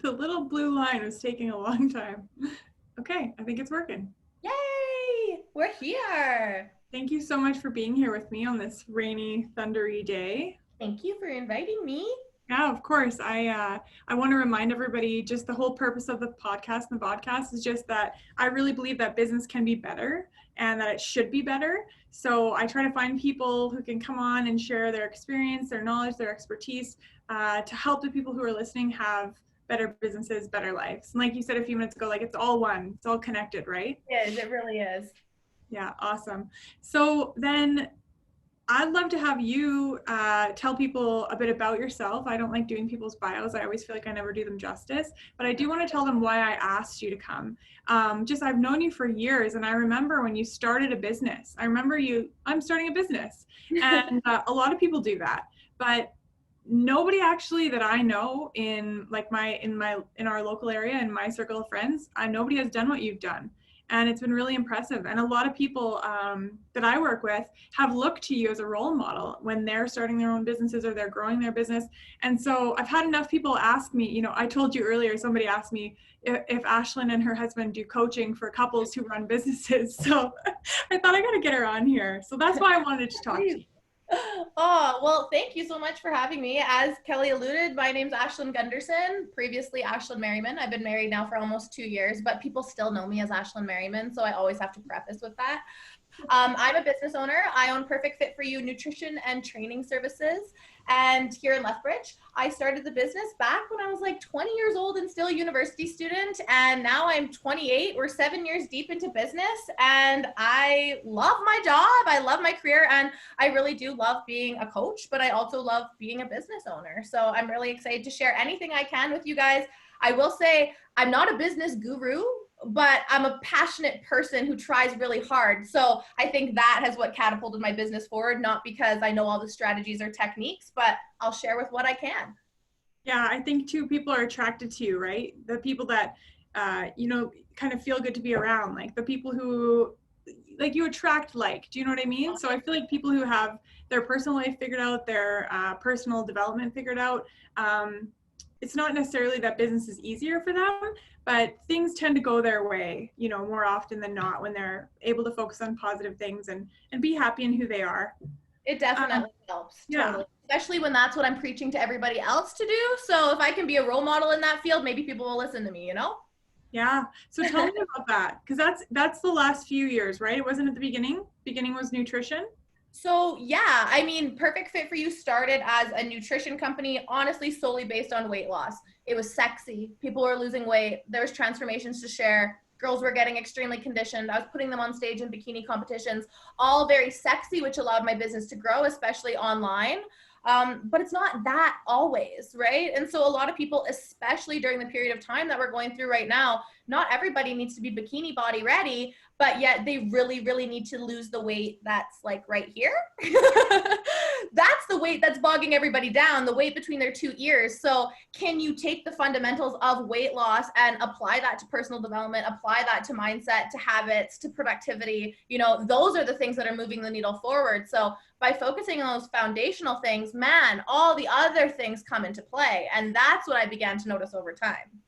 The little blue line was taking a long time. Okay, I think it's working. Yay! We're here. Thank you so much for being here with me on this rainy, thundery day. Thank you for inviting me. Yeah, of course. I want to remind everybody just the whole purpose of the podcast and the podcast is just that I really believe that business can be better and that it should be better. So I try to find people who can come on and share their experience, their knowledge, their expertise to help the people who are listening have better businesses, better lives. And like you said a few minutes ago, like it's all one, it's all connected, right? It really is. Yeah, awesome. So then I'd love to have you tell people a bit about yourself. I don't like doing people's bios. I always feel like I never do them justice, but I do want to tell them why I asked you to come. I've known you for years, and I remember when you started a business. I'm starting a business, and a lot of people do that, but nobody actually that I know in our local area, in my circle of friends, nobody has done what you've done. And it's been really impressive. And a lot of people that I work with have looked to you as a role model when they're starting their own businesses or they're growing their business. And so I've had enough people ask me, I told you earlier, somebody asked me if Ashlyn and her husband do coaching for couples who run businesses. So I thought I got to get her on here. So that's why I wanted to talk to you. Oh, well, thank you so much for having me. As Kelly alluded, my name's Ashlyn Gunderson, previously Ashlyn Merriman. I've been married now for almost 2 years, but people still know me as Ashlyn Merriman, so I always have to preface with that. I'm a business owner. I own Perfectfit4u nutrition and training services. And here in Lethbridge, I started the business back when I was like 20 years old and still a university student. And now I'm 28. We're 7 years deep into business. And I love my job. I love my career. And I really do love being a coach, but I also love being a business owner. So I'm really excited to share anything I can with you guys. I will say I'm not a business guru, but I'm a passionate person who tries really hard. So I think that has what catapulted my business forward, not because I know all the strategies or techniques, but I'll share with what I can. Yeah, I think too, people are attracted to you, right? The people that, kind of feel good to be around, like the people who, like you attract, do you know what I mean? So I feel like people who have their personal life figured out, their personal development figured out, it's not necessarily that business is easier for them, but things tend to go their way, more often than not when they're able to focus on positive things and be happy in who they are. It definitely helps. Totally. Yeah. Especially when that's what I'm preaching to everybody else to do. So if I can be a role model in that field, maybe people will listen to me, Yeah. So tell me about that, because that's the last few years, right? It wasn't at the beginning. Beginning was nutrition. So yeah, I mean, Perfectfit4u started as a nutrition company, honestly, solely based on weight loss. It was sexy. People were losing weight. There was transformations to share. Girls were getting extremely conditioned. I was putting them on stage in bikini competitions, all very sexy, which allowed my business to grow, especially online. But it's not that always, right? And so a lot of people, especially during the period of time that we're going through right now, not everybody needs to be bikini body ready, but yet they really, really need to lose the weight that's like right here. That's the weight that's bogging everybody down, the weight between their two ears. So can you take the fundamentals of weight loss and apply that to personal development, apply that to mindset, to habits, to productivity? Those are the things that are moving the needle forward. So by focusing on those foundational things, man, all the other things come into play. And that's what I began to notice over time.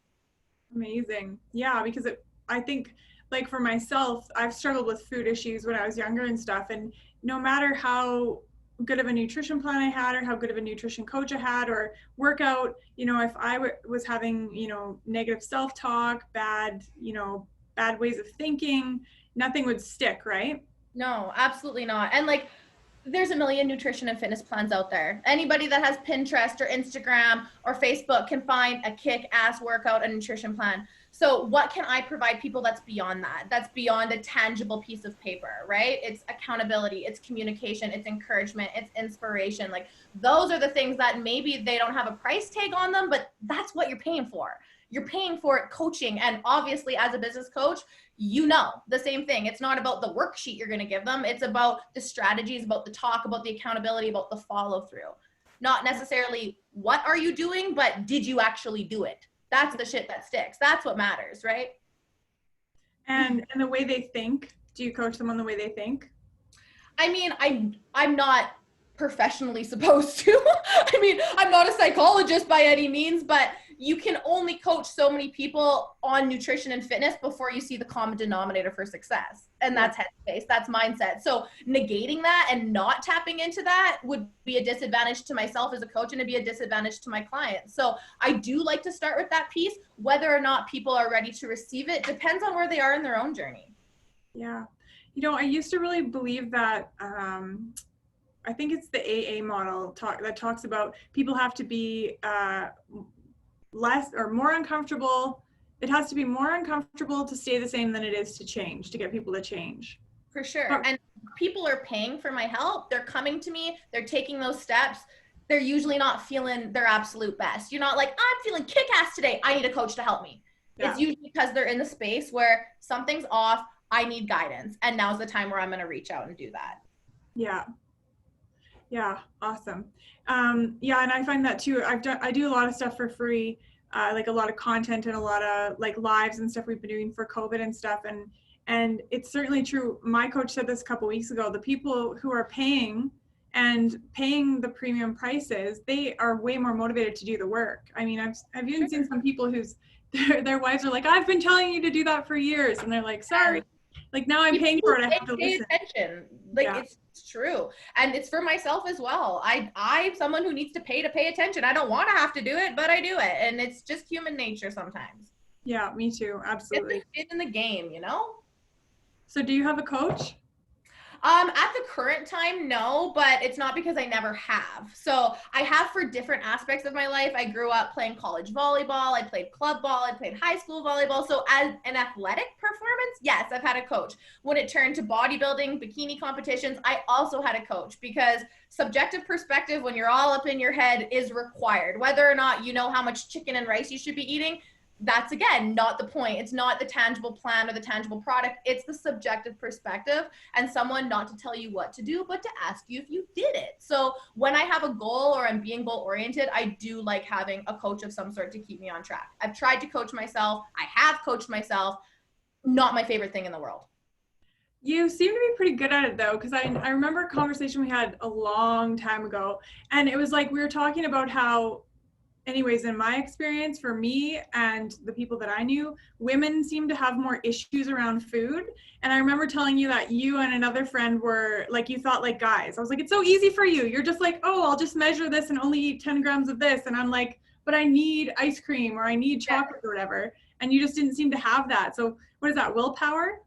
Amazing. Yeah, because I think, like for myself, I've struggled with food issues when I was younger and stuff. And no matter how good of a nutrition plan I had or how good of a nutrition coach I had or workout, if I was having, negative self-talk, bad ways of thinking, nothing would stick, right? No, absolutely not. And there's a million nutrition and fitness plans out there. Anybody that has Pinterest or Instagram or Facebook can find a kick-ass workout and nutrition plan. So what can I provide people that's beyond that? That's beyond a tangible piece of paper, right? It's accountability, it's communication, it's encouragement, it's inspiration. Those are the things that maybe they don't have a price tag on them, but that's what you're paying for. You're paying for it coaching. And obviously as a business coach, the same thing. It's not about the worksheet you're going to give them. It's about the strategies, about the talk, about the accountability, about the follow through. Not necessarily what are you doing, but did you actually do it? That's the shit that sticks. That's what matters, right? And the way they think, do you coach them on the way they think? I mean, I'm not professionally supposed to. I mean, I'm not a psychologist by any means, but you can only coach so many people on nutrition and fitness before you see the common denominator for success. And that's headspace, that's mindset. So negating that and not tapping into that would be a disadvantage to myself as a coach, and it'd be a disadvantage to my clients. So I do like to start with that piece. Whether or not people are ready to receive it depends on where they are in their own journey. Yeah. You know, I used to really believe that, I think it's the AA model that talks about people have to be less or more uncomfortable. It has to be more uncomfortable to stay the same than it is to change, to get people to change. For sure. And people are paying for my help. They're coming to me. They're taking those steps. They're usually not feeling their absolute best. You're not like, I'm feeling kick-ass today, I need a coach to help me. Yeah. It's usually because they're in the space where something's off. I need guidance. And now's the time where I'm going to reach out and do that. Yeah. Yeah. Awesome. Yeah. And I find that too. I do a lot of stuff for free, like a lot of content and a lot of like lives and stuff we've been doing for COVID and stuff. And it's certainly true. My coach said this a couple weeks ago, the people who are paying the premium prices, they are way more motivated to do the work. I mean, I've even seen some people whose their wives are like, I've been telling you to do that for years. And they're like, sorry. Like now I'm paying for it. I have to listen. Attention. Like it's true. And it's for myself as well. I'm someone who needs to pay attention. I don't want to have to do it, but I do it. And it's just human nature sometimes. Yeah, me too. Absolutely. It's in the game, you know? So do you have a coach? At the current time, no, but it's not because I never have. So I have for different aspects of my life. I grew up playing college volleyball. I played club ball. I played high school volleyball. So as an athletic performance, yes, I've had a coach. When it turned to bodybuilding, bikini competitions, I also had a coach, because subjective perspective, when you're all up in your head, is required. Whether or not you know how much chicken and rice you should be eating, that's again not the point. It's not the tangible plan or the tangible product. It's the subjective perspective, and someone not to tell you what to do, but to ask you if you did it. So when I have a goal or I'm being goal oriented, I do like having a coach of some sort to keep me on track. I've tried to coach myself. I have coached myself. Not my favorite thing in the world. You seem to be pretty good at it though, because I remember a conversation we had a long time ago, and it was like we were talking about how, anyways, in my experience, for me and the people that I knew, women seem to have more issues around food. And I remember telling you that you and another friend were like, you thought like guys. I was like, it's so easy for you. You're just like, oh, I'll just measure this and only eat 10 grams of this. And I'm like, but I need ice cream or I need chocolate or whatever. And you just didn't seem to have that. So what is that, willpower?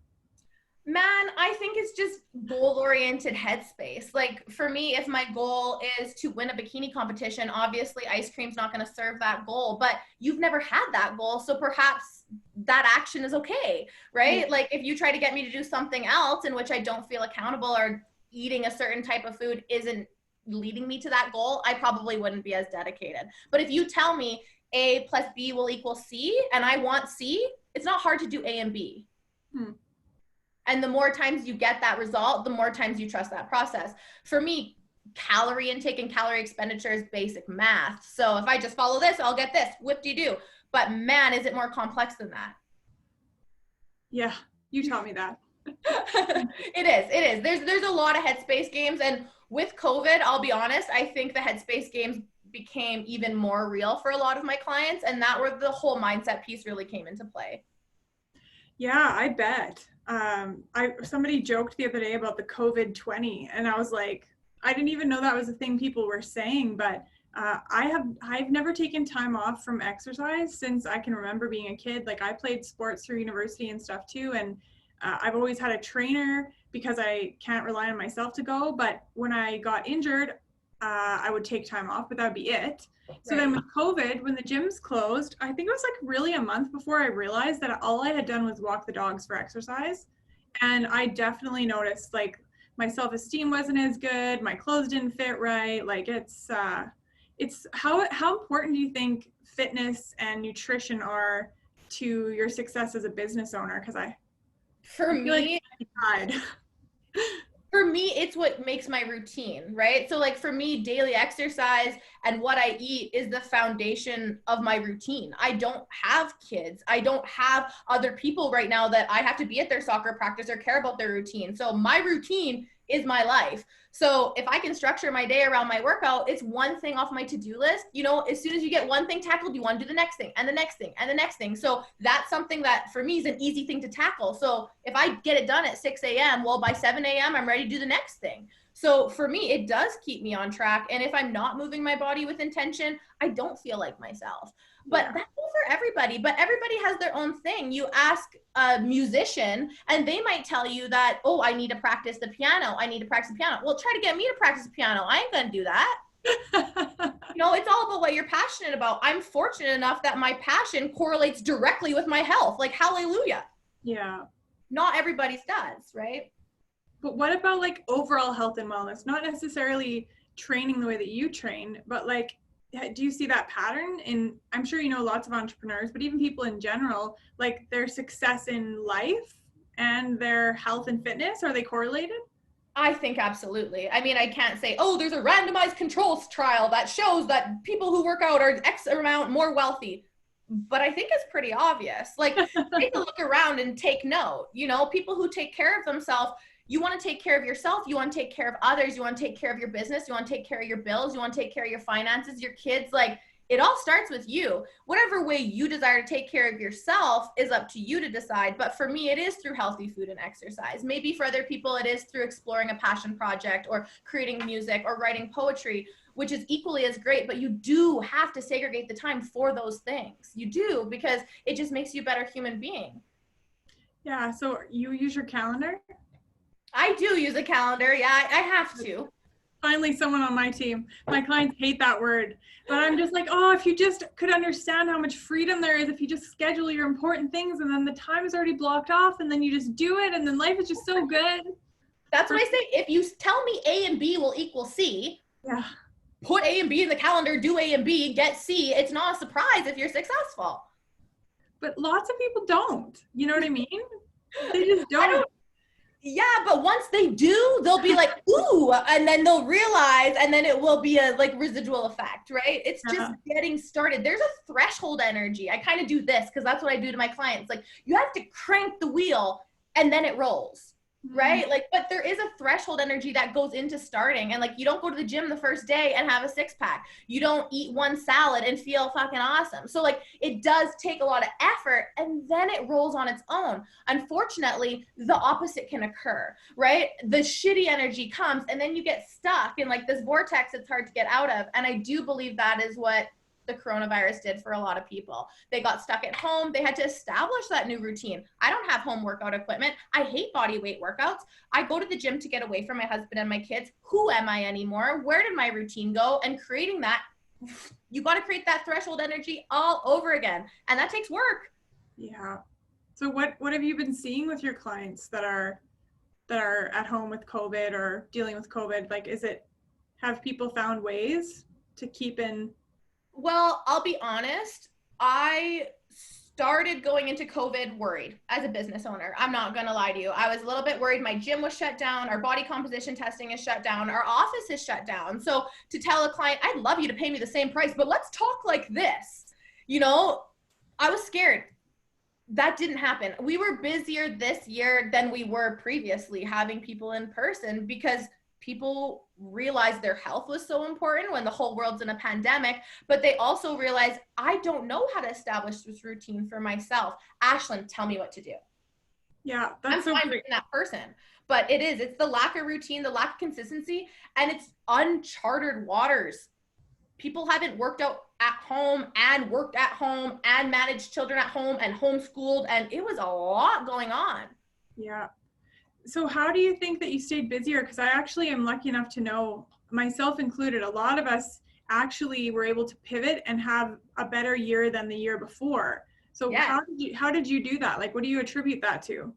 Man, I think it's just goal-oriented headspace. Like for me, if my goal is to win a bikini competition, obviously ice cream's not going to serve that goal, but you've never had that goal. So perhaps that action is okay, right? Yeah. Like if you try to get me to do something else in which I don't feel accountable, or eating a certain type of food isn't leading me to that goal, I probably wouldn't be as dedicated. But if you tell me A plus B will equal C and I want C, it's not hard to do A and B. And the more times you get that result, the more times you trust that process. For me, calorie intake and calorie expenditure is basic math. So if I just follow this, I'll get this, whip-de-doo. But man, is it more complex than that? Yeah, you taught me that. It is. There's a lot of headspace games. And with COVID, I'll be honest, I think the headspace games became even more real for a lot of my clients. And that where the whole mindset piece really came into play. Yeah, I bet. Somebody joked the other day about the COVID-20, and I was like, I didn't even know that was a thing people were saying, but I've never taken time off from exercise since I can remember being a kid. Like I played sports through university and stuff too, and I've always had a trainer because I can't rely on myself to go. But when I got injured, I would take time off, but that would be it. So then with COVID, when the gyms closed, I think it was like really a month before I realized that all I had done was walk the dogs for exercise. And I definitely noticed like my self-esteem wasn't as good. My clothes didn't fit right. Like it's how important do you think fitness and nutrition are to your success as a business owner? Because for me, it's what makes my routine, right? So like for me, daily exercise and what I eat is the foundation of my routine. I don't have kids. I don't have other people right now that I have to be at their soccer practice or care about their routine. So my routine is my life. So if I can structure my day around my workout, it's one thing off my to-do list. You know, as soon as you get one thing tackled, you want to do the next thing and the next thing and the next thing. So that's something that for me is an easy thing to tackle. So if I get it done at 6 a.m., well, by 7 a.m., I'm ready to do the next thing. So for me, it does keep me on track. And if I'm not moving my body with intention, I don't feel like myself. But that's for everybody. But everybody has their own thing. You ask a musician and they might tell you that, oh, I need to practice the piano. I need to practice the piano. Well, try to get me to practice the piano. I ain't going to do that. You know, it's all about what you're passionate about. I'm fortunate enough that my passion correlates directly with my health. Like, hallelujah. Yeah. Not everybody's does, right? But what about like overall health and wellness? Not necessarily training the way that you train, but like, do you see that pattern in, I'm sure you know lots of entrepreneurs, but even people in general, like their success in life and their health and fitness, are they correlated? I think absolutely. I mean, I can't say, oh, there's a randomized controls trial that shows that people who work out are X amount more wealthy. But I think it's pretty obvious. Like, take a look around and take note. You know, people who take care of themselves, you want to take care of yourself, you want to take care of others, you want to take care of your business, you want to take care of your bills, you want to take care of your finances, your kids. Like, it all starts with you. Whatever way you desire to take care of yourself is up to you to decide. But for me, it is through healthy food and exercise. Maybe for other people, it is through exploring a passion project or creating music or writing poetry, which is equally as great. But you do have to segregate the time for those things. You do, because it just makes you a better human being. Yeah. So you use your calendar? I do use a calendar. Yeah, I have to. Finally, someone on my team. My clients hate that word, but I'm just like, oh, if you just could understand how much freedom there is if you just schedule your important things and then the time is already blocked off and then you just do it and then life is just so good. That's what I say. If you tell me A and B will equal C, yeah, put A and B in the calendar, do A and B, get C. It's not a surprise if you're successful. But lots of people don't. You know what I mean? They just don't. Yeah, but once they do, they'll be like, ooh, and then they'll realize, and then it will be a like residual effect, right? It's just getting started. There's a threshold energy. I kind of do this because that's what I do to my clients. Like, you have to crank the wheel and then it rolls. Right? Like, but there is a threshold energy that goes into starting. And like, you don't go to the gym the first day and have a 6-pack. You don't eat one salad and feel fucking awesome. So like, it does take a lot of effort and then it rolls on its own. Unfortunately, the opposite can occur, right? The shitty energy comes and then you get stuck in like this vortex it's hard to get out of. And I do believe that is what the coronavirus did for a lot of people. They got stuck at home. They had to establish that new routine. I don't have home workout equipment. I hate body weight workouts. I go to the gym to get away from my husband and my kids. Who am I anymore? Where did my routine go? And creating that, you got to create that threshold energy all over again. And that takes work. Yeah. So what have you been seeing with your clients that are at home with COVID or dealing with COVID? Like, have people found ways to keep in? Well, I'll be honest. I started going into COVID worried as a business owner. I'm not going to lie to you. I was a little bit worried. My gym was shut down. Our body composition testing is shut down. Our office is shut down. So to tell a client, I'd love you to pay me the same price, but let's talk like this. You know, I was scared. That didn't happen. We were busier this year than we were previously having people in person because people realized their health was so important when the whole world's in a pandemic, but they also realized, I don't know how to establish this routine for myself. Ashlyn, tell me what to do. Yeah, I'm fine being that person, but it's the lack of routine, the lack of consistency, and it's uncharted waters. People haven't worked out at home and worked at home and managed children at home and homeschooled, and it was a lot going on. Yeah. So how do you think that you stayed busier? Because I actually am lucky enough to know, myself included, a lot of us actually were able to pivot and have a better year than the year before. So yeah. How did you do that? Like, what do you attribute that to?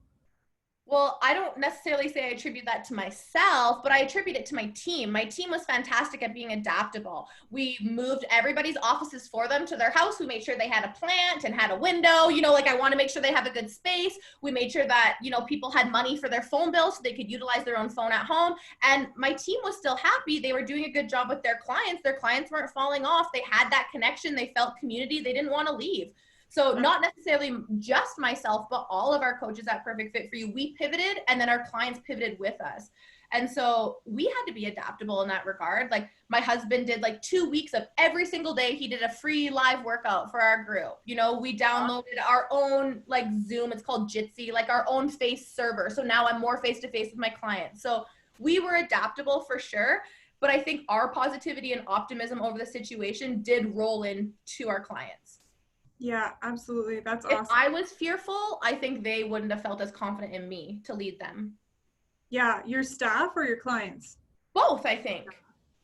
Well, I don't necessarily say I attribute that to myself, but I attribute it to my team. My team was fantastic at being adaptable. We moved everybody's offices for them to their house. We made sure they had a plant and had a window. You know, like, I want to make sure they have a good space. We made sure that, you know, people had money for their phone bill so they could utilize their own phone at home. And my team was still happy. They were doing a good job with their clients. Their clients weren't falling off. They had that connection. They felt community. They didn't want to leave. So not necessarily just myself, but all of our coaches at Perfect Fit for You, we pivoted and then our clients pivoted with us. And so we had to be adaptable in that regard. Like my husband did like 2 weeks of every single day. He did a free live workout for our group. You know, we downloaded our own like Zoom. It's called Jitsi, like our own face server. So now I'm more face-to-face with my clients. So we were adaptable for sure. But I think our positivity and optimism over the situation did roll into our clients. Yeah, absolutely. That's awesome. If I was fearful, I think they wouldn't have felt as confident in me to lead them. Yeah, your staff or your clients? Both, I think.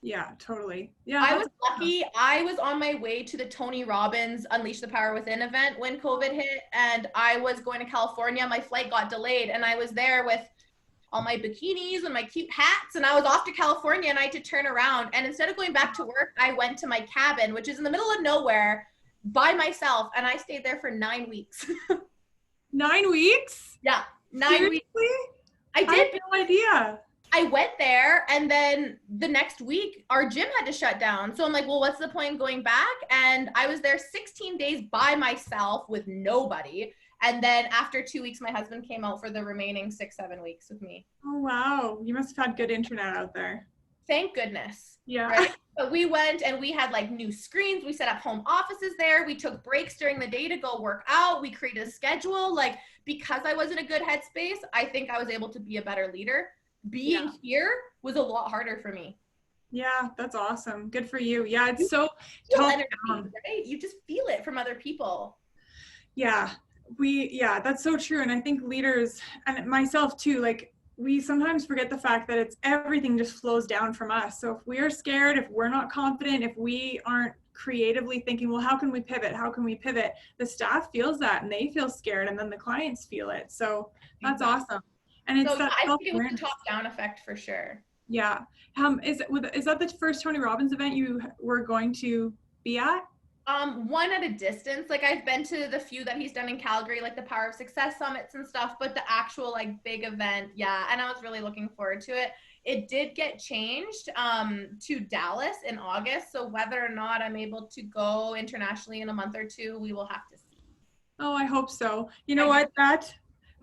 Yeah, totally. Yeah, I was lucky. I was on my way to the Tony Robbins Unleash the Power Within event when COVID hit, and I was going to California. My flight got delayed, and I was there with all my bikinis and my cute hats, and I was off to California, and I had to turn around. And instead of going back to work, I went to my cabin, which is in the middle of nowhere, by myself, and I stayed there for 9 weeks. 9 weeks? Yeah, 9 Seriously? weeks. I did. I had no idea. I went there, and then the next week, our gym had to shut down. So I'm like, well, what's the point going back? And I was there 16 days by myself with nobody. And then after 2 weeks, my husband came out for the remaining 6-7 weeks with me. Oh, wow. You must have had good internet out there. Thank goodness. Yeah. Right? But we went and we had like new screens. We set up home offices there. We took breaks during the day to go work out. We created a schedule. Like, because I was in a good headspace, I think I was able to be a better leader. Being here was a lot harder for me. Yeah, that's awesome. Good for you. Yeah, it's so tough, right? You just feel it from other people. Yeah, that's so true. And I think leaders, and myself too, like, we sometimes forget the fact that it's everything just flows down from us. So if we are scared, if we're not confident, if we aren't creatively thinking, well, how can we pivot? How can we pivot? The staff feels that and they feel scared, and then the clients feel it. So that's awesome. And it's I think it was a top-down effect for sure. Yeah. Is that the first Tony Robbins event you were going to be at? One at a distance. Like, I've been to the few that he's done in Calgary, like the Power of Success summits and stuff, but the actual like big event, yeah. And I was really looking forward to it. It did get changed to Dallas in August. So whether or not I'm able to go internationally in a month or two, we will have to see. Oh, I hope so. You know what?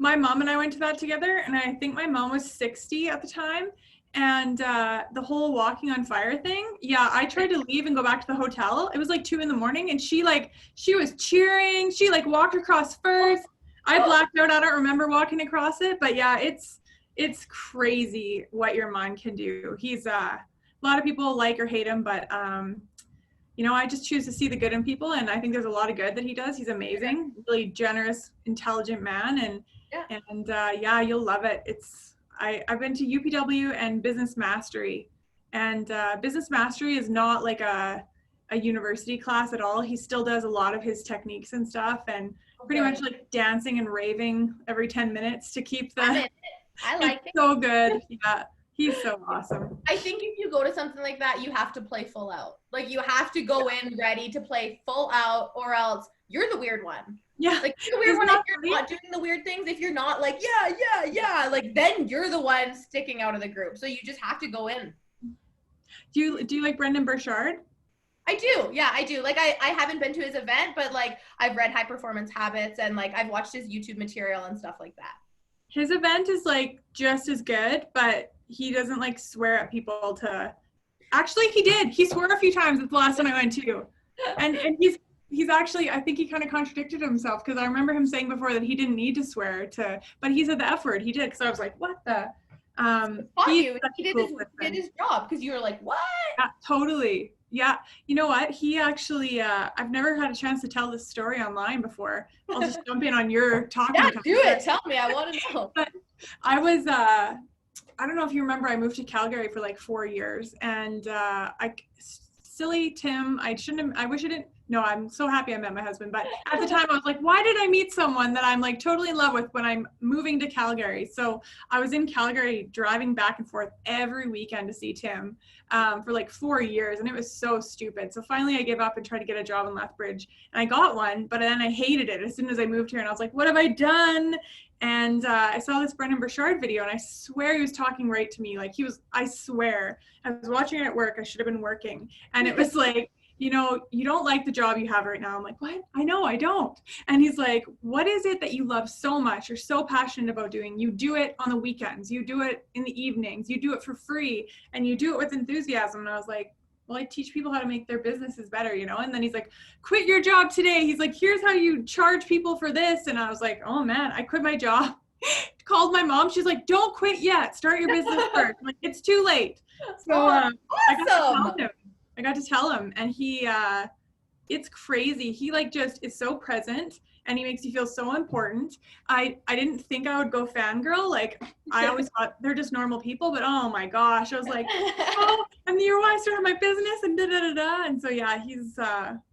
My mom and I went to that together, and I think my mom was 60 at the time. And the whole walking on fire thing, yeah, I tried to leave and go back to the hotel. It was like 2 a.m, and she was cheering. She like walked across first. I blacked out. I don't remember walking across it, but yeah, it's crazy what your mind can do. He's a lot of people like or hate him, but you know, I just choose to see the good in people, and I think there's a lot of good that he does. He's amazing, really generous, intelligent man, and yeah, you'll love it. I've been to UPW and Business Mastery, and Business Mastery is not like a university class at all. He still does a lot of his techniques and stuff, and pretty much like dancing and raving every 10 minutes to keep the. I like it. So good. Yeah, he's so awesome. I think if you go to something like that, you have to play full out. Like, you have to go in ready to play full out, or else you're the weird one. Yeah. Like, you're the weird one if you're not doing the weird things. If you're not like, yeah, like, then you're the one sticking out of the group. So you just have to go in. Do you like Brendan Burchard? I do. Yeah, I do. Like, I haven't been to his event, but like, I've read High Performance Habits, and like, I've watched his YouTube material and stuff like that. His event is like just as good, but he doesn't like swear at people to. Actually, he did. He swore a few times. That's the last time I went to. And he's actually, I think he kind of contradicted himself, because I remember him saying before that he didn't need to swear to, but he said the F word. He did, because I was like, what the? He did his job, because you were like, what? Yeah, totally. Yeah. You know what? He actually, I've never had a chance to tell this story online before. I'll just jump in on your talking. Yeah, do it. Tell me. I want to know. But I was, I don't know if you remember, I moved to Calgary for like 4 years, and silly Tim, I wish I didn't. No, I'm so happy I met my husband. But at the time I was like, why did I meet someone that I'm like totally in love with when I'm moving to Calgary? So I was in Calgary driving back and forth every weekend to see Tim for like 4 years. And it was so stupid. So finally I gave up and tried to get a job in Lethbridge. And I got one, but then I hated it as soon as I moved here. And I was like, what have I done? And I saw this Brendan Burchard video, and I swear he was talking right to me. Like, I swear, I was watching it at work. I should have been working. And it was like, you know, you don't like the job you have right now. I'm like, what? I know I don't. And he's like, what is it that you love so much? You're so passionate about doing. You do it on the weekends. You do it in the evenings. You do it for free and you do it with enthusiasm. And I was like, well, I teach people how to make their businesses better, you know? And then he's like, quit your job today. He's like, here's how you charge people for this. And I was like, oh man, I quit my job. Called my mom. She's like, don't quit yet. Start your business first. I'm like, it's too late. So Awesome. I got to tell him, and he, it's crazy. He like just is so present, and he makes you feel so important. I didn't think I would go fangirl. Like I always thought they're just normal people, but oh my gosh, I was like, oh, I'm the year why I started my business and da da da da. And so yeah, he's.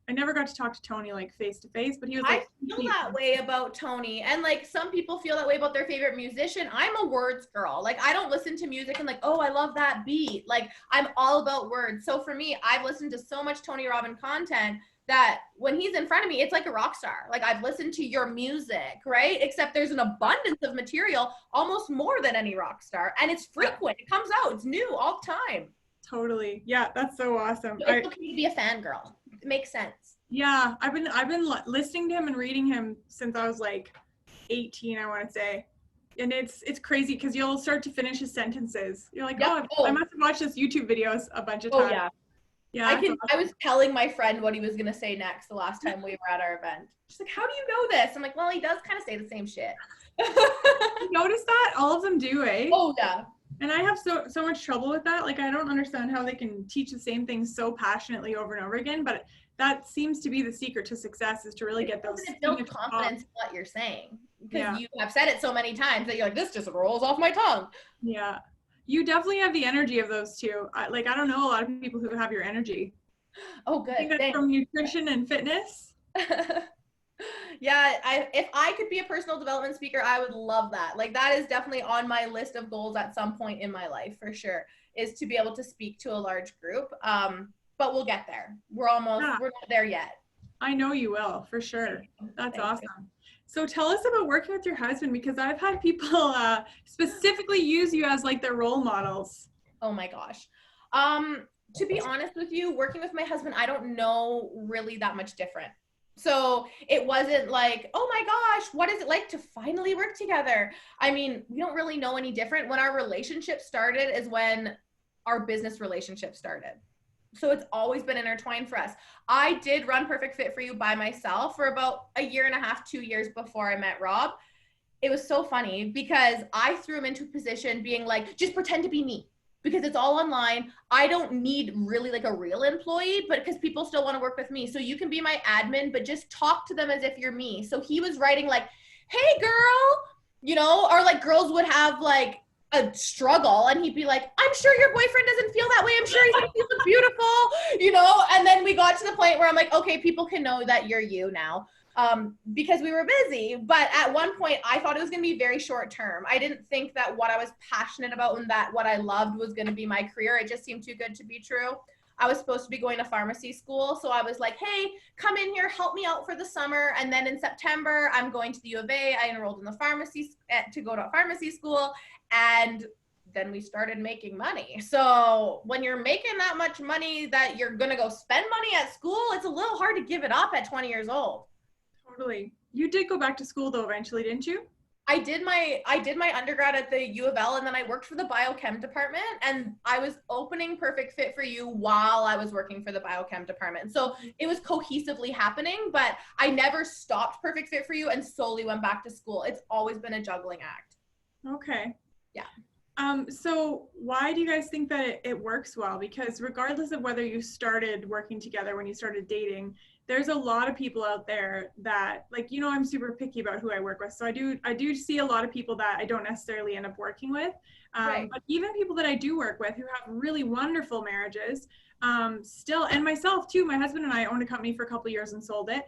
I never got to talk to Tony like face to face, but he was like. I feel that way about Tony, and like some people feel that way about their favorite musician. I'm a words girl. Like I don't listen to music and like, oh, I love that beat. Like I'm all about words. So for me, I've listened to so much Tony Robbins content that when he's in front of me, it's like a rock star. Like I've listened to your music, right? Except there's an abundance of material, almost more than any rock star. And it's frequent. It comes out. It's new all the time. Totally. Yeah, that's so awesome. So it's okay to be a fangirl. It makes sense. Yeah, I've been listening to him and reading him since I was like 18, I want to say. And it's crazy because you'll start to finish his sentences. You're like, Yep. oh, I must have watched this YouTube videos a bunch of times. Oh yeah. Yeah. I was telling my friend what he was going to say next the last time we were at our event. She's like, how do you know this? I'm like, well, he does kind of say the same shit. You notice that? All of them do, eh? Oh, yeah. And I have so much trouble with that. Like, I don't understand how they can teach the same things so passionately over and over again. But that seems to be the secret to success, is to really get those. Build confidence in what you're saying. Because you have said it so many times that you're like, this just rolls off my tongue. Yeah. You definitely have the energy of those two. I don't know a lot of people who have your energy. Oh, good. I think that's from nutrition and fitness. Yeah, if I could be a personal development speaker, I would love that. Like that is definitely on my list of goals at some point in my life for sure, is to be able to speak to a large group. But we'll get there. We're not there yet. I know you will, for sure. That's awesome. You. So tell us about working with your husband, because I've had people specifically use you as like their role models. Oh my gosh. To be honest with you, working with my husband, I don't know really that much different. So it wasn't like, oh my gosh, what is it like to finally work together? I mean, we don't really know any different. When our relationship started is when our business relationship started. So it's always been intertwined for us. I did run Perfect Fit for You by myself for about 1.5 years, 2 years before I met Rob. It was so funny because I threw him into a position being like, just pretend to be me, because it's all online. I don't need really like a real employee, but because people still want to work with me. So you can be my admin, but just talk to them as if you're me. So he was writing like, hey girl, you know, or like girls would have like a struggle and he'd be like, I'm sure your boyfriend doesn't feel that way. I'm sure he thinks you look beautiful, you know? And then we got to the point where I'm like, okay, people can know that you're you now. Because we were busy. But at one point I thought it was going to be very short term. I didn't think that what I was passionate about and that what I loved was going to be my career. It just seemed too good to be true. I was supposed to be going to pharmacy school. So I was like, hey, come in here, help me out for the summer. And then in September, I'm going to the U of A. I enrolled in the pharmacy to go to pharmacy school. And then we started making money. So when you're making that much money that you're going to go spend money at school, it's a little hard to give it up at 20 years old. Totally. You did go back to school though eventually, didn't you? I did my undergrad at the U of L, and then I worked for the biochem department, and I was opening Perfect Fit for You while I was working for the biochem department. So it was cohesively happening, but I never stopped Perfect Fit for You and solely went back to school. It's always been a juggling act. Okay. Yeah. So why do you guys think that it works well? Because regardless of whether you started working together when you started dating, there's a lot of people out there that, like, you know, I'm super picky about who I work with. So I do see a lot of people that I don't necessarily end up working with. Right. But even people that I do work with who have really wonderful marriages, still, and myself too, my husband and I owned a company for a couple of years and sold it.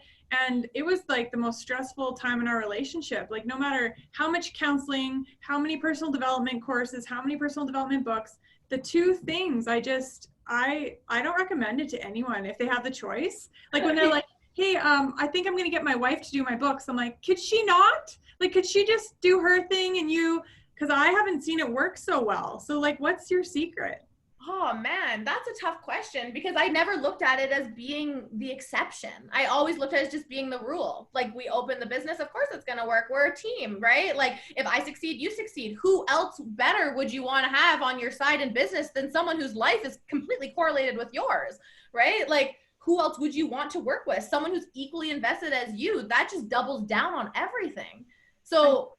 And it was like the most stressful time in our relationship. Like no matter how much counseling, how many personal development courses, how many personal development books, the two things I don't recommend it to anyone if they have the choice. Like when they're like, hey, I think I'm going to get my wife to do my books. I'm like, could she not? Like, could she just do her thing and you, because I haven't seen it work so well. So like, what's your secret? Oh man, that's a tough question because I never looked at it as being the exception. I always looked at it as just being the rule. Like, we open the business, of course it's going to work. We're a team, right? Like, if I succeed, you succeed. Who else better would you want to have on your side in business than someone whose life is completely correlated with yours, right? Like, who else would you want to work with? Someone who's equally invested as you. That just doubles down on everything. So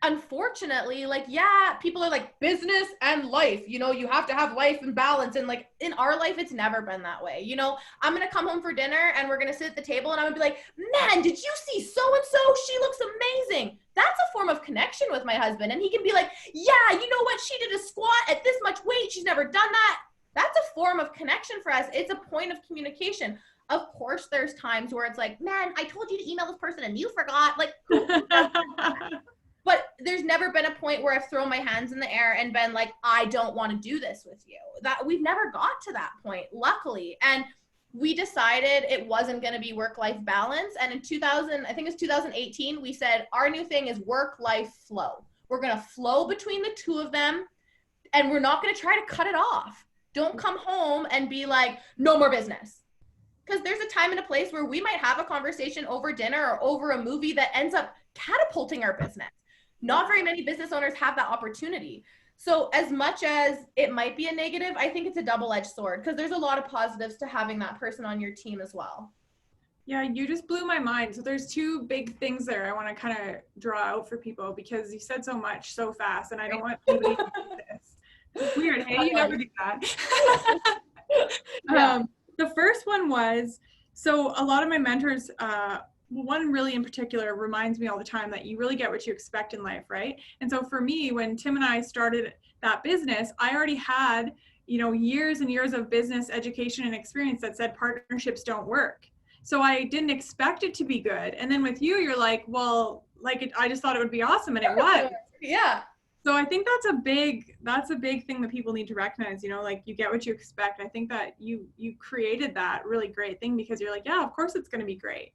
unfortunately, like, yeah, people are like, business and life, you know, you have to have life and balance. And like, in our life, it's never been that way. You know, I'm going to come home for dinner and we're going to sit at the table and I'm gonna be like, man, did you see so-and-so? She looks amazing. That's a form of connection with my husband. And he can be like, yeah, you know what? She did a squat at this much weight. She's never done that. That's a form of connection for us. It's a point of communication. Of course, there's times where it's like, man, I told you to email this person and you forgot. Like, who does that? But there's never been a point where I've thrown my hands in the air and been like, I don't want to do this with you. That we've never got to that point, luckily. And we decided it wasn't going to be work-life balance. And in 2000, I think it was 2018, we said our new thing is work-life flow. We're going to flow between the two of them and we're not going to try to cut it off. Don't come home and be like, no more business. Because there's a time and a place where we might have a conversation over dinner or over a movie that ends up catapulting our business. Not very many business owners have that opportunity. So as much as it might be a negative, I think it's a double-edged sword because there's a lot of positives to having that person on your team as well. Yeah, you just blew my mind. So there's two big things there I want to kind of draw out for people because you said so much so fast and I don't want anybody to do this. It's weird. Hey, you never do that. Yeah. The first one was, so a lot of my mentors, one really in particular reminds me all the time that you really get what you expect in life, right? And so for me, when Tim and I started that business, I already had, you know, years and years of business education and experience that said partnerships don't work. So I didn't expect it to be good. And then with you, you're like, well, like I just thought it would be awesome, and it was. Yeah. So I think that's a big thing that people need to recognize, you know, like you get what you expect. I think that you created that really great thing because you're like, yeah, of course it's going to be great.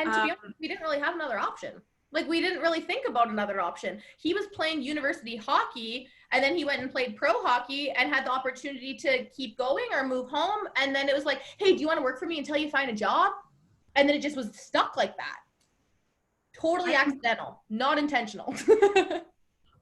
And to be honest, we didn't really have another option. Like, we didn't really think about another option. He was playing university hockey, and then he went and played pro hockey and had the opportunity to keep going or move home. And then it was like, hey, do you want to work for me until you find a job? And then it just was stuck like that. Totally accidental, not intentional.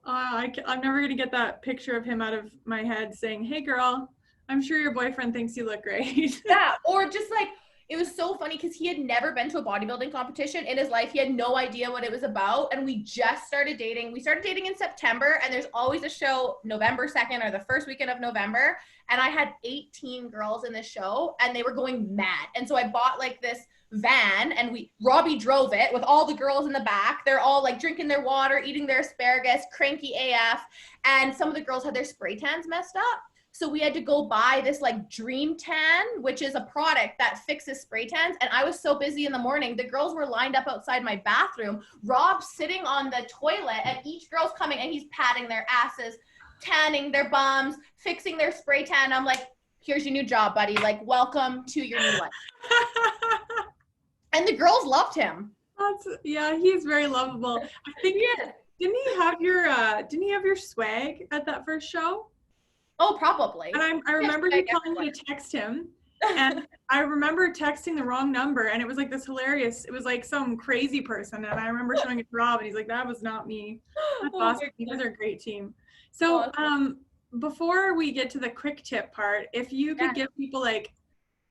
I'm never going to get that picture of him out of my head saying, hey, girl, I'm sure your boyfriend thinks you look great. Yeah, or just like, it was so funny because he had never been to a bodybuilding competition in his life. He had no idea what it was about. And we just started dating. We started dating in September, and there's always a show November 2nd or the first weekend of November. And I had 18 girls in the show and they were going mad. And so I bought like this van and Robbie drove it with all the girls in the back. They're all like drinking their water, eating their asparagus, cranky AF. And some of the girls had their spray tans messed up. So we had to go buy this like Dream Tan, which is a product that fixes spray tans. And I was so busy in the morning. The girls were lined up outside my bathroom. Rob's sitting on the toilet and each girl's coming and he's patting their asses, tanning their bums, fixing their spray tan. I'm like, here's your new job, buddy. Like, welcome to your new life. And the girls loved him. Yeah, he's very lovable. I think didn't he have your swag at that first show? Oh, probably. And I remember you telling me to text him, and I remember texting the wrong number, and it was like this hilarious, it was like some crazy person, and I remember showing it to Rob, and he's like, that was not me. That's awesome. You guys are a great team. So before we get to the quick tip part, if you could give people like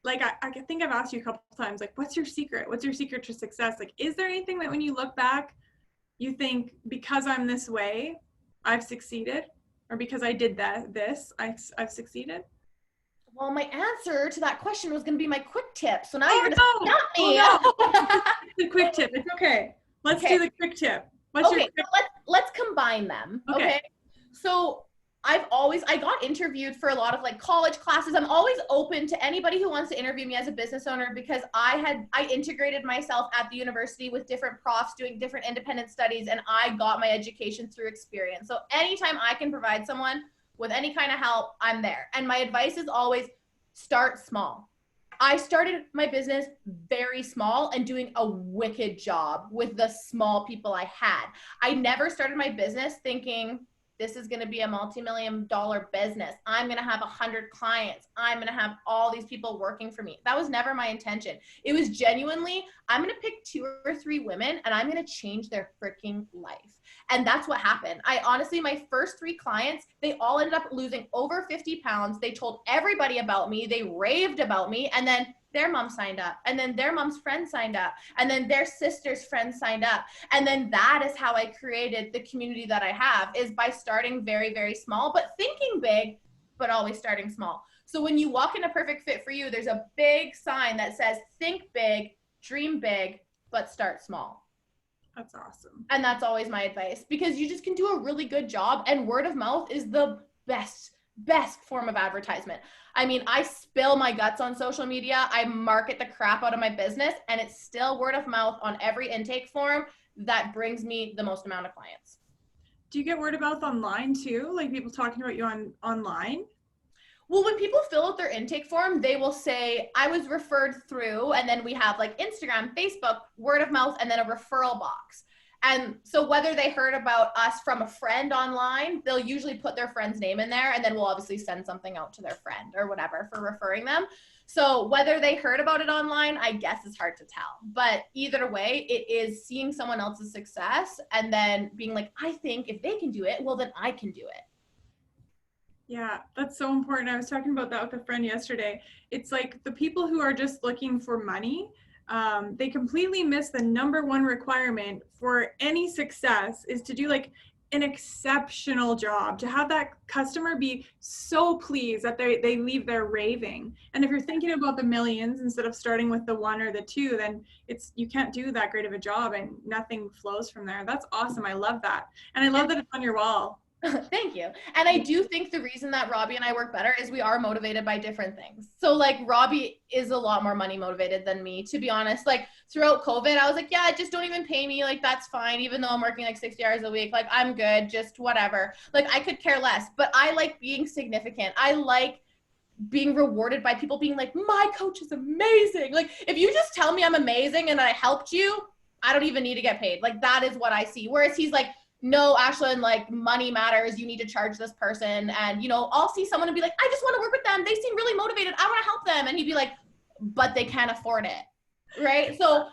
I think I've asked you a couple of times, like, what's your secret? What's your secret to success? Like, is there anything that when you look back, you think because I'm this way, I've succeeded? Or because I did I've succeeded? Well, my answer to that question was going to be my quick tip. So now you're going to stop me. Oh, no. The quick tip. It's okay. Let's do the quick tip. What's your quick tip? Let's combine them. Okay. So I got interviewed for a lot of like college classes. I'm always open to anybody who wants to interview me as a business owner because I integrated myself at the university with different profs doing different independent studies, and I got my education through experience. So anytime I can provide someone with any kind of help, I'm there. And my advice is always start small. I started my business very small and doing a wicked job with the small people I had. I never started my business thinking this is going to be a multi-million-dollar business. I'm going to have 100 clients. I'm going to have all these people working for me. That was never my intention. It was genuinely, I'm going to pick 2 or 3 women and I'm going to change their freaking life. And that's what happened. I honestly, my first 3 clients, they all ended up losing over 50 pounds. They told everybody about me. They raved about me. And then their mom signed up, and then their mom's friend signed up, and then their sister's friend signed up. And then that is how I created the community that I have, is by starting very, very small, but thinking big, but always starting small. So when you walk into Perfect Fit for You, there's a big sign that says, think big, dream big, but start small. That's awesome. And that's always my advice, because you just can do a really good job, and word of mouth is the best form of advertisement. I mean, I spill my guts on social media. I market the crap out of my business, and it's still word of mouth on every intake form that brings me the most amount of clients. Do you get word of mouth online too? Like people talking about you online? Well, when people fill out their intake form, they will say, I was referred through, and then we have like Instagram, Facebook, word of mouth, and then a referral box. And so whether they heard about us from a friend online, they'll usually put their friend's name in there, and then we'll obviously send something out to their friend or whatever for referring them. So whether they heard about it online, I guess is hard to tell. But either way, it is seeing someone else's success and then being like, I think if they can do it, well, then I can do it. Yeah, that's so important. I was talking about that with a friend yesterday. It's like the people who are just looking for money, they completely miss the #1 requirement for any success is to do like an exceptional job, to have that customer be so pleased that they leave there raving. And if you're thinking about the millions instead of starting with the 1 or the 2, then you can't do that great of a job and nothing flows from there. That's awesome. I love that. And I love that it's on your wall. Thank you. And I do think the reason that Robbie and I work better is we are motivated by different things. So like Robbie is a lot more money motivated than me, to be honest. Like throughout COVID, I was like, yeah, just don't even pay me. Like that's fine. Even though I'm working like 60 hours a week, like I'm good, just whatever. Like I could care less, but I like being significant. I like being rewarded by people being like, my coach is amazing. Like if you just tell me I'm amazing and I helped you, I don't even need to get paid. Like that is what I see. Whereas he's like, no, Ashlyn, like money matters. You need to charge this person. And, you know, I'll see someone and be like, I just want to work with them. They seem really motivated. I want to help them. And he'd be like, but they can't afford it. Right. So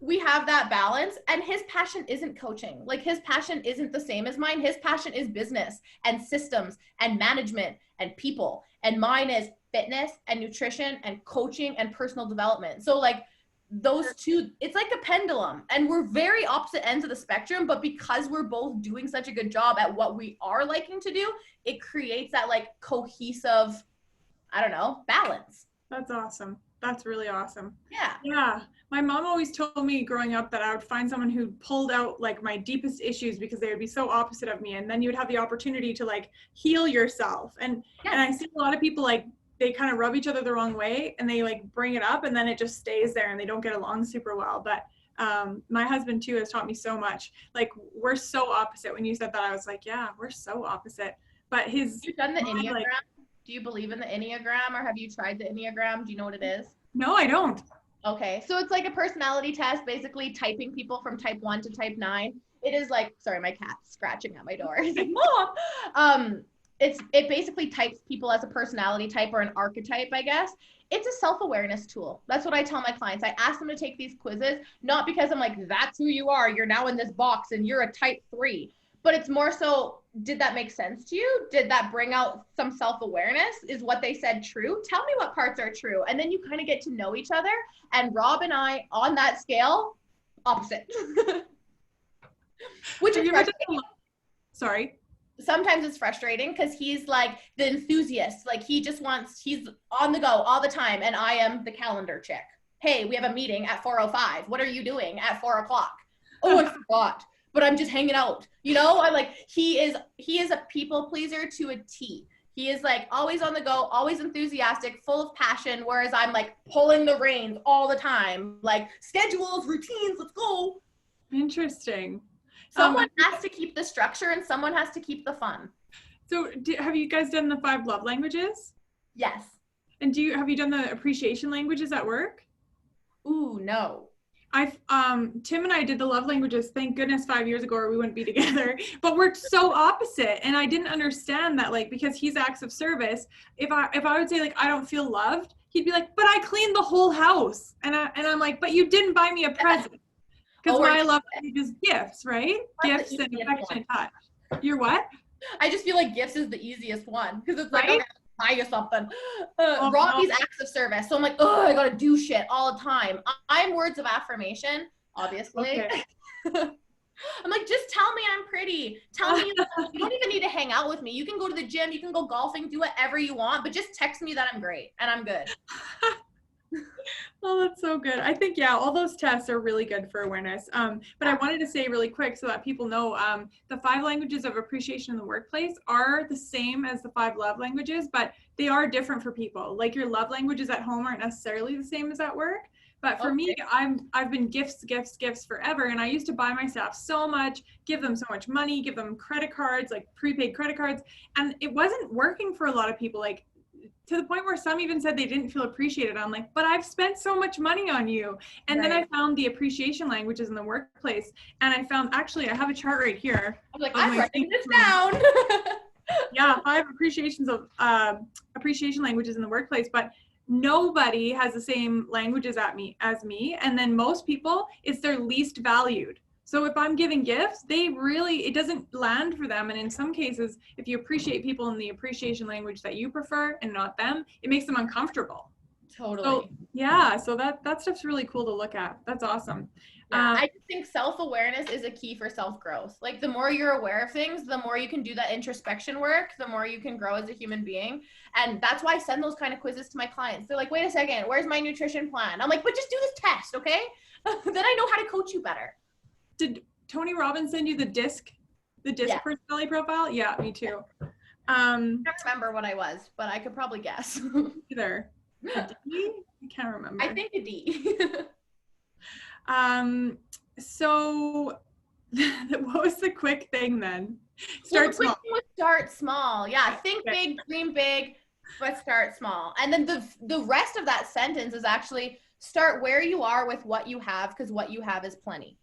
we have that balance, and his passion isn't coaching. Like his passion isn't the same as mine. His passion is business and systems and management and people. And mine is fitness and nutrition and coaching and personal development. So like, those two, it's like a pendulum, and we're very opposite ends of the spectrum, but because we're both doing such a good job at what we are liking to do, it creates that like cohesive, I don't know, balance. That's awesome. That's really awesome. Yeah. Yeah. My mom always told me growing up that I would find someone who pulled out like my deepest issues because they would be so opposite of me. And then you would have the opportunity to like heal yourself. And I see a lot of people like, they kind of rub each other the wrong way and they like bring it up and then it just stays there and they don't get along super well. But my husband too has taught me so much. Like we're so opposite. When you said that, I was like, yeah, we're so opposite. But You've done the Enneagram? Like, do you believe in the Enneagram, or have you tried the Enneagram? Do you know what it is? No, I don't. Okay. So it's like a personality test, basically typing people from type 1 to type 9. It is like, sorry, my cat's scratching at my door. He's like, Mom! It basically types people as a personality type or an archetype, I guess. It's a self-awareness tool. That's what I tell my clients. I ask them to take these quizzes, not because I'm like, that's who you are. You're now in this box and you're a type 3. But it's more so, did that make sense to you? Did that bring out some self-awareness? Is what they said true? Tell me what parts are true. And then you kind of get to know each other. And Rob and I, on that scale, opposite. Which is frustrating. Sorry. Sometimes it's frustrating because he's like the enthusiast. Like he's on the go all the time. And I am the calendar chick. Hey, we have a meeting at 4:05. What are you doing at 4 o'clock? Oh, I forgot, but I'm just hanging out. You know, he is a people pleaser to a T. He is like always on the go, always enthusiastic, full of passion. Whereas I'm like pulling the reins all the time, like schedules, routines, let's go. Interesting. Someone has to keep the structure and someone has to keep the fun. So have you guys done the 5 love languages? Yes. And have you done the appreciation languages at work? Ooh, no. Tim and I did the love languages, thank goodness 5 years ago, or we wouldn't be together, but we're so opposite. And I didn't understand that, like, because he's acts of service, if I would say, like, I don't feel loved, he'd be like, but I cleaned the whole house. And I'm like, but you didn't buy me a present. Because my love language is gifts, right? Gifts and affectionate touch. You're what? I just feel like gifts is the easiest one, because it's like, Right? okay, buy you something. Oh, Rocky's no. acts of service. So I'm like, oh, I gotta do shit all the time. I'm words of affirmation, obviously. Okay. I'm like, just tell me I'm pretty. Tell me you don't even need to hang out with me. You can go to the gym, you can go golfing, do whatever you want, but just text me that I'm great and I'm good. Oh, that's so good. I think, yeah, all those tests are really good for awareness. But I wanted to say really quick so that people know, the 5 languages of appreciation in the workplace are the same as the 5 love languages, but they are different for people. Like your love languages at home aren't necessarily the same as at work. But for me, I've been gifts forever. And I used to buy my staff so much, give them so much money, give them credit cards, like prepaid credit cards. And it wasn't working for a lot of people. Like, to the point where some even said they didn't feel appreciated. I'm like, but I've spent so much money on you. And then I found the appreciation languages in the workplace. And I found, actually, I have a chart right here. I'm like, I'm writing this down. Yeah, 5 appreciation languages in the workplace, but nobody has the same languages as me. And then most people, it's their least valued. So if I'm giving gifts, it doesn't land for them. And in some cases, if you appreciate people in the appreciation language that you prefer and not them, it makes them uncomfortable. Totally. So, yeah, so that stuff's really cool to look at. That's awesome. Yeah, I just think self-awareness is a key for self-growth. Like the more you're aware of things, the more you can do that introspection work, the more you can grow as a human being. And that's why I send those kind of quizzes to my clients. They're like, wait a second, where's my nutrition plan? I'm like, but just do this test, okay? Then I know how to coach you better. Did Tony Robbins send you the DISC personality profile? Yeah, me too. I can't remember what I was, but I could probably guess. Either. A D? I can't remember. I think a D. So what was the quick thing then? Start small. Yeah, think big, dream big, but start small. And then the rest of that sentence is actually start where you are with what you have, because what you have is plenty.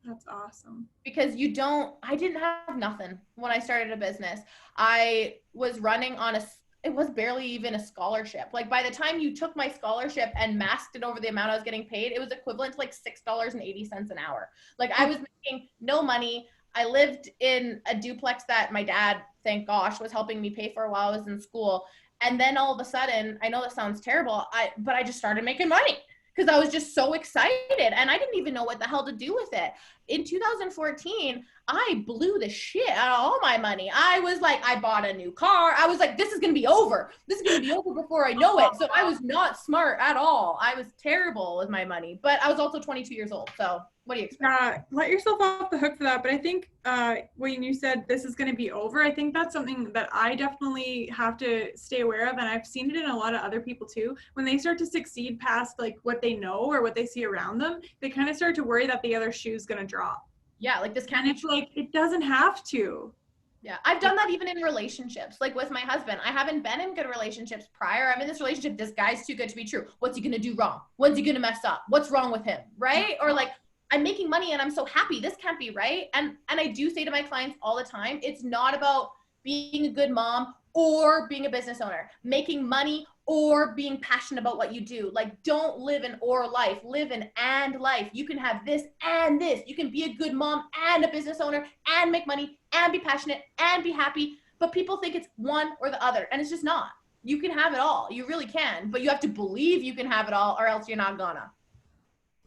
That's awesome. Because I didn't have nothing when I started a business. I was running on it was barely even a scholarship. Like by the time you took my scholarship and masked it over the amount I was getting paid, it was equivalent to like $6.80 an hour. Like I was making no money. I lived in a duplex that my dad, thank gosh, was helping me pay for while I was in school. And then all of a sudden, I know this sounds terrible, but I just started making money because I was just so excited and I didn't even know what the hell to do with it. In 2014, I blew the shit out of all my money. I was like, I bought a new car. I was like, this is going to be over. This is going to be over before I know it. So I was not smart at all. I was terrible with my money, but I was also 22 years old. So what do you expect? Let yourself off the hook for that. But I think when you said this is going to be over, I think that's something that I definitely have to stay aware of. And I've seen it in a lot of other people too. When they start to succeed past like what they know or what they see around them, they kind of start to worry that the other shoe is going to drop. Yeah, like this kind of like it doesn't have to. Yeah, I've done that even in relationships. Like with my husband, I haven't been in good relationships prior. I'm in this relationship. This guy's too good to be true. What's he gonna do wrong? When's he gonna mess up? What's wrong with him? Right? Or like I'm making money and I'm so happy. This can't be right. And I do say to my clients all the time, it's not about being a good mom or being a business owner, making money or being passionate about what you do. Like don't live an or life, live an and life. You can have this and this. You can be a good mom and a business owner and make money and be passionate and be happy. But people think it's one or the other and it's just not. You can have it all. You really can, but you have to believe you can have it all or else you're not gonna.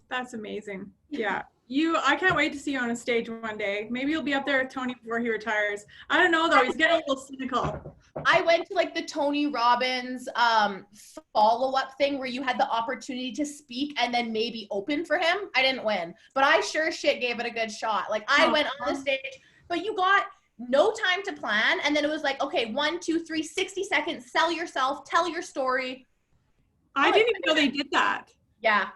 That's amazing. Yeah. I can't wait to see you on a stage one day. Maybe you'll be up there with Tony before he retires. I don't know though. He's getting a little cynical. I went to like the Tony Robbins follow-up thing where you had the opportunity to speak and then maybe open for him. I didn't win, but I sure as shit gave it a good shot. Like I went on the stage, but you got no time to plan. And then it was like, okay, 1, 2, 3, 60 seconds, sell yourself, tell your story. I didn't even know they did that. Yeah.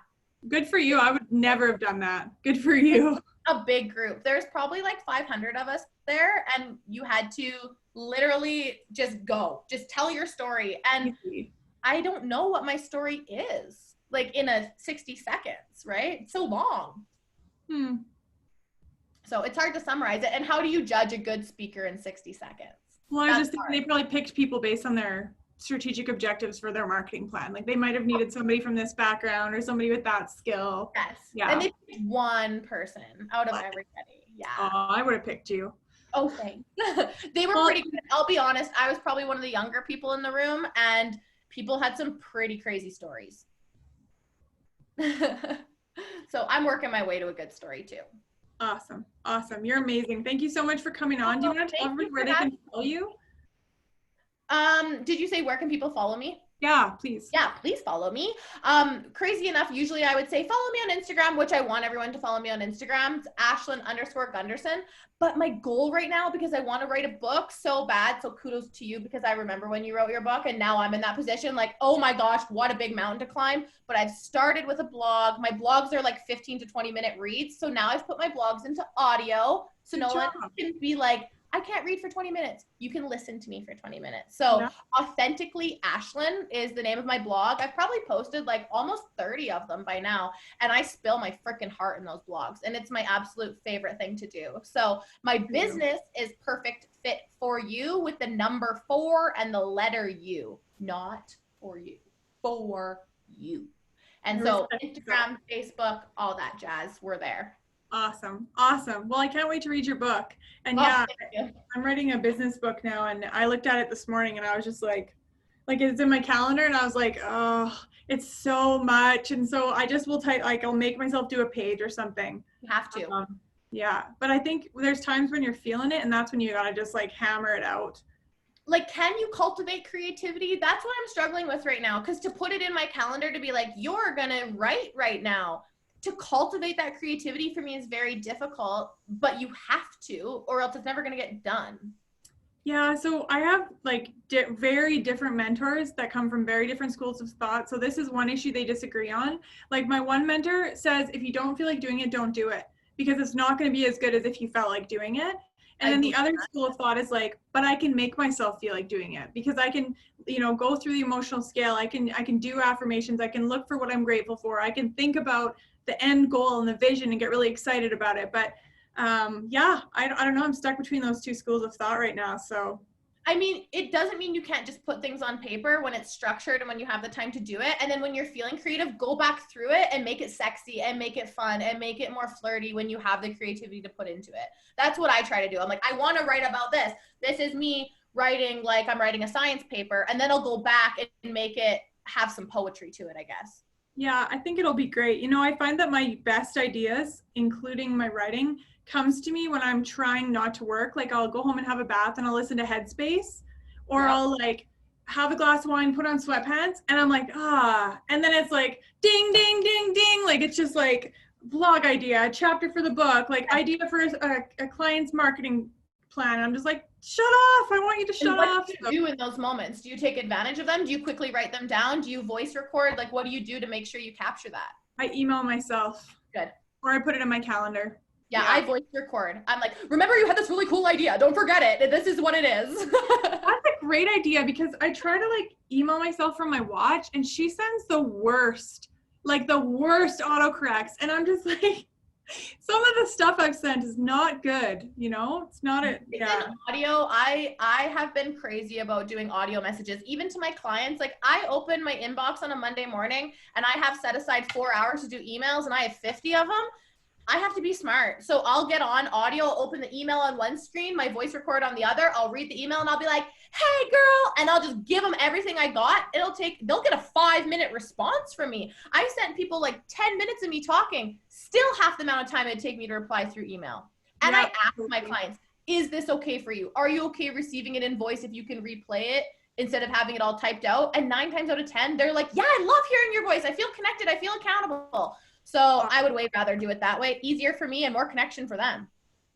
Good for you. I would never have done that. Good for you. A big group. There's probably like 500 of us there and you had to literally just tell your story. And I don't know what my story is. like in a 60 seconds, right? It's so long. So it's hard to summarize it. And how do you judge a good speaker in 60 seconds? Well, I was just thinking they probably picked people based on their strategic objectives for their marketing plan. Like they might have needed somebody from this background or somebody with that skill. Yes. Yeah. And they picked one person out of everybody. Yeah. Oh, I would have picked you. Oh, thanks. They were pretty good. I'll be honest. I was probably one of the younger people in the room, and people had some pretty crazy stories. So I'm working my way to a good story too. Awesome. Awesome. You're amazing. Thank you so much for coming on. Do you want to tell everybody where they can follow you? Did you say where can people follow me? Yeah, please. Yeah, please follow me. Crazy enough, usually I would say follow me on Instagram, which I want everyone to follow me on Instagram. It's Ashlyn_Gunderson. But my goal right now, because I want to write a book so bad, so kudos to you, because I remember when you wrote your book and now I'm in that position, like, oh my gosh, what a big mountain to climb. But I've started with a blog. My blogs are like 15 to 20-minute reads. So now I've put my blogs into audio. So no one can be like, I can't read for 20 minutes. You can listen to me for 20 minutes. So Authentically Ashlyn is the name of my blog. I've probably posted like almost 30 of them by now. And I spill my freaking heart in those blogs. And it's my absolute favorite thing to do. So my business is Perfect.Fit4u with the number 4 and the letter U, not for you, for you. And so Instagram, Facebook, all that jazz, we're there. Awesome. Awesome. Well, I can't wait to read your book. And yeah, I'm writing a business book now, and I looked at it this morning and I was just like it's in my calendar, and I was like, oh, it's so much. And so I just will type, like, I'll make myself do a page or something. You have to. Yeah. But I think there's times when you're feeling it, and that's when you got to just like hammer it out. Like, can you cultivate creativity? That's what I'm struggling with right now. Because to put it in my calendar to be like, you're going to write right now, to cultivate that creativity for me is very difficult, but you have to, or else it's never going to get done. Yeah, so I have like very different mentors that come from very different schools of thought. So this is one issue they disagree on. Like my one mentor says, if you don't feel like doing it, don't do it, because it's not going to be as good as if you felt like doing it. And then the other school of thought is like, but I can make myself feel like doing it, because I can, go through the emotional scale. I can do affirmations. I can look for what I'm grateful for. I can think about the end goal and the vision and get really excited about it. But yeah, I don't know. I'm stuck between those two schools of thought right now. So, I mean, it doesn't mean you can't just put things on paper when it's structured and when you have the time to do it. And then when you're feeling creative, go back through it and make it sexy and make it fun and make it more flirty when you have the creativity to put into it. That's what I try to do. I'm like, I want to write about this. This is me writing like I'm writing a science paper, and then I'll go back and make it have some poetry to it, I guess. Yeah, I think it'll be great. I find that my best ideas, including my writing, comes to me when I'm trying not to work. Like I'll go home and have a bath and I'll listen to Headspace, or I'll like have a glass of wine, put on sweatpants, and I'm like, and then it's like ding, ding, ding, ding. Like it's just like blog idea, chapter for the book, like idea for a client's marketing plan. And I'm just like, shut off. I want you to shut off. What do you do in those moments? Do you take advantage of them? Do you quickly write them down? Do you voice record? Like, what do you do to make sure you capture that? I email myself. Good. Or I put it in my calendar. Yeah, I voice record. I'm like, remember you had this really cool idea. Don't forget it. This is what it is. That's a great idea, because I try to like email myself from my watch, and she sends the worst autocorrects. And I'm just like, some of the stuff I've sent is not good. It's not it. Yeah. Audio, I have been crazy about doing audio messages, even to my clients. Like I open my inbox on a Monday morning and I have set aside 4 hours to do emails, and I have 50 of them. I have to be smart. So I'll get on audio, open the email on one screen, my voice record on the other. I'll read the email and I'll be like, hey girl, and I'll just give them everything I got. They'll get a 5-minute response from me. I sent people like 10 minutes of me talking, still half the amount of time it'd take me to reply through email. And I ask my clients, is this okay for you? Are you okay receiving it in voice if you can replay it instead of having it all typed out? And 9 times out of 10, they're like, yeah, I love hearing your voice. I feel connected. I feel accountable. So I would way rather do it that way. Easier for me and more connection for them.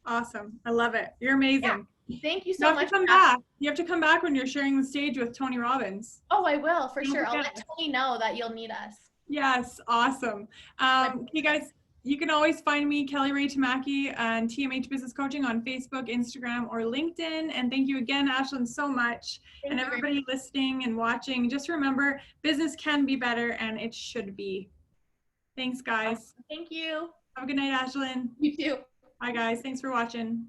Awesome. I love it. You're amazing. Yeah. Thank you so much. You have to come back when you're sharing the stage with Tony Robbins. Oh, I will, for sure. I'll let Tony know that you'll need us. Yes. Awesome. Okay, guys. You can always find me, Kelly Ray Tamaki, and TMH Business Coaching on Facebook, Instagram, or LinkedIn. And thank you again, Ashlyn, so much. And everybody listening and watching, just remember, business can be better, and it should be. Thanks, guys. Thank you. Have a good night, Ashlyn. You too. Bye, guys. Thanks for watching.